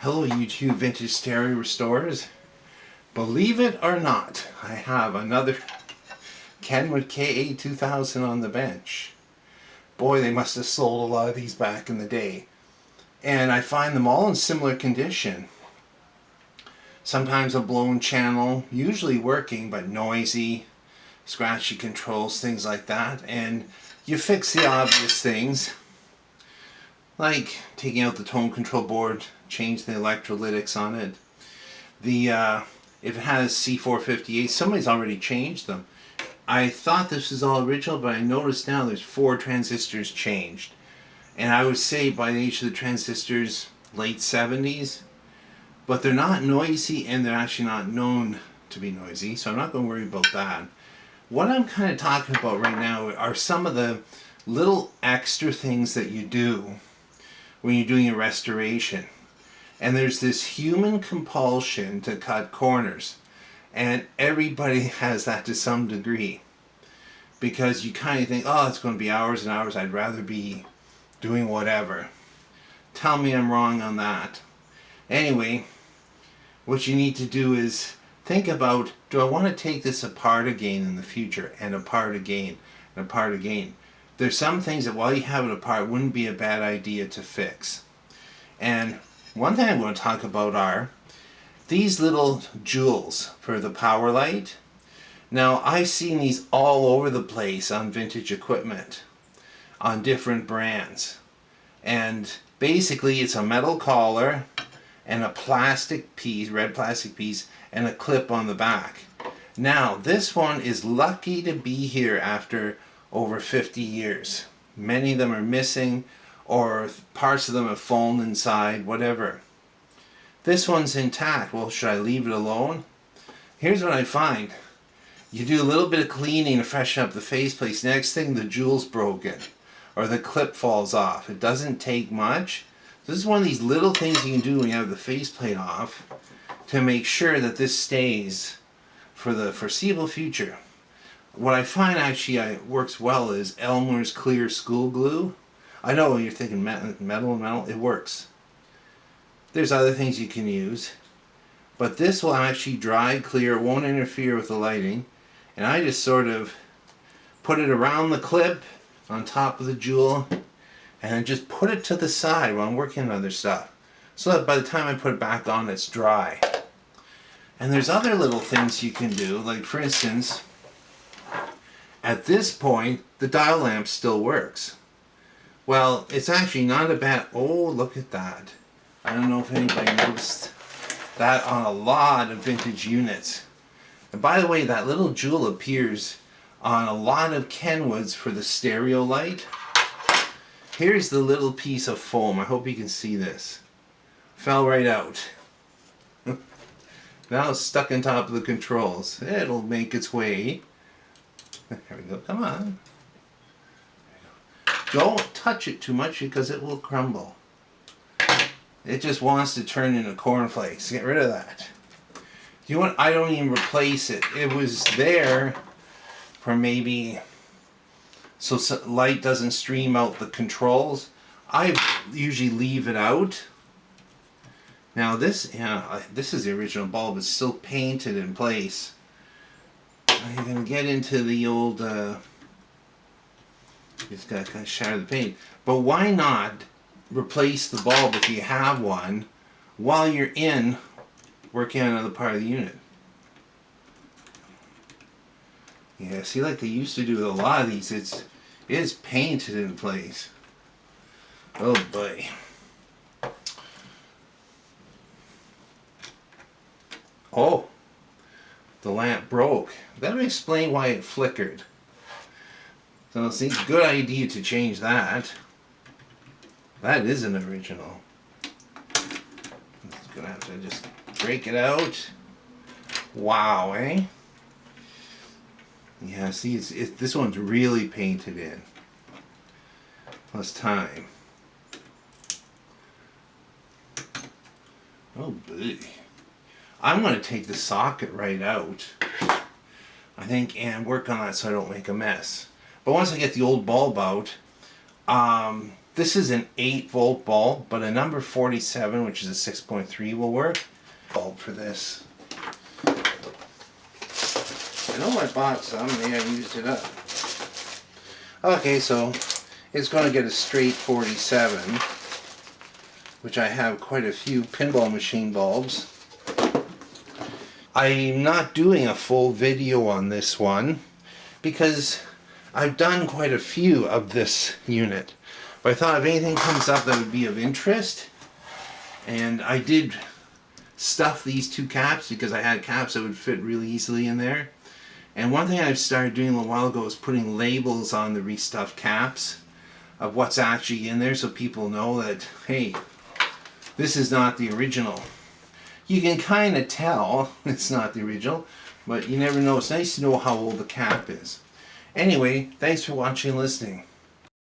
Hello YouTube Vintage Stereo Restorers. Believe it or not, I have another Kenwood KA2000 on the bench. Boy, they must have sold a lot of these back in the day. And I find them all in similar condition. Sometimes a blown channel, usually working, but noisy, scratchy controls, things like that. And you fix the obvious things, like taking out the tone control board, change the electrolytics on it. If it has C458, somebody's already changed them. I thought this was all original, but I noticed now there's 4 transistors changed. And I would say by the age of the transistors, late 70s. But they're not noisy, and they're actually not known to be noisy, so I'm not going to worry about that. What I'm kind of talking about right now are some of the little extra things that you do when you're doing a restoration. And there's this human compulsion to cut corners, and everybody has that to some degree, because you kind of think, oh, it's going to be hours and hours, I'd rather be doing whatever. Tell me I'm wrong on that. Anyway, what you need to do is think about, do I want to take this apart again in the future, and apart again, and apart again? There's some things that while you have it apart wouldn't be a bad idea to fix. And one thing I'm going to talk about are these little jewels for the power light. Now, I've seen these all over the place on vintage equipment, on different brands. And basically it's a metal collar and a plastic piece, red plastic piece, and a clip on the back. Now, this one is lucky to be here after over 50 years. Many of them are missing, or parts of them have fallen inside, whatever. This one's intact. Well, should I leave it alone? Here's what I find. You do a little bit of cleaning to freshen up the faceplate. Next thing, the jewel's broken, or the clip falls off. It doesn't take much. This is one of these little things you can do when you have the faceplate off to make sure that this stays for the foreseeable future. What I find actually works well is Elmer's clear school glue. I know you're thinking metal. It works. There's other things you can use, but this will actually dry clear, won't interfere with the lighting. And I just sort of put it around the clip on top of the jewel, and just put it to the side while I'm working on other stuff, so that by the time I put it back on, it's dry. And there's other little things you can do, like for instance, at this point, the dial lamp still works. Well, it's actually not a bad, oh, look at that. I don't know if anybody noticed that on a lot of vintage units. And by the way, that little jewel appears on a lot of Kenwoods for the stereo light. Here's the little piece of foam. I hope you can see this. Fell right out. Now it's stuck on top of the controls. It'll make its way. There we go. Come on. Don't touch it too much because it will crumble. It just wants to turn into cornflakes. Get rid of that. You know what? I don't even replace it. It was there for maybe so light doesn't stream out the controls. I usually leave it out. Now this, this is the original bulb. It's still painted in place. I'm going to get into the old, just got to kind of shatter the paint. But why not replace the bulb if you have one while you're in working on another part of the unit? Yeah, see, like they used to do with a lot of these, it is painted in place. Oh boy. Oh, the lamp broke. That would explain why it flickered. So it's a good idea to change that. That is an original. I'm just gonna have to just break it out. Wow, eh? Yeah, see, this one's really painted in. Plus time. Oh boy. I'm going to take the socket right out, I think, and work on that so I don't make a mess. But once I get the old bulb out, This is an 8-volt bulb, but a number 47, which is a 6.3, will work. Bulb for this. I know I bought some, maybe I used it up. Okay, so it's going to get a straight 47, which I have quite a few pinball machine bulbs. I'm not doing a full video on this one because I've done quite a few of this unit. But I thought if anything comes up that would be of interest, and I did stuff these two caps because I had caps that would fit really easily in there. And one thing I've started doing a little while ago is putting labels on the restuffed caps of what's actually in there so people know that, hey, this is not the original. You can kind of tell it's not the original, but you never know. It's nice to know how old the cap is. Anyway, thanks for watching and listening.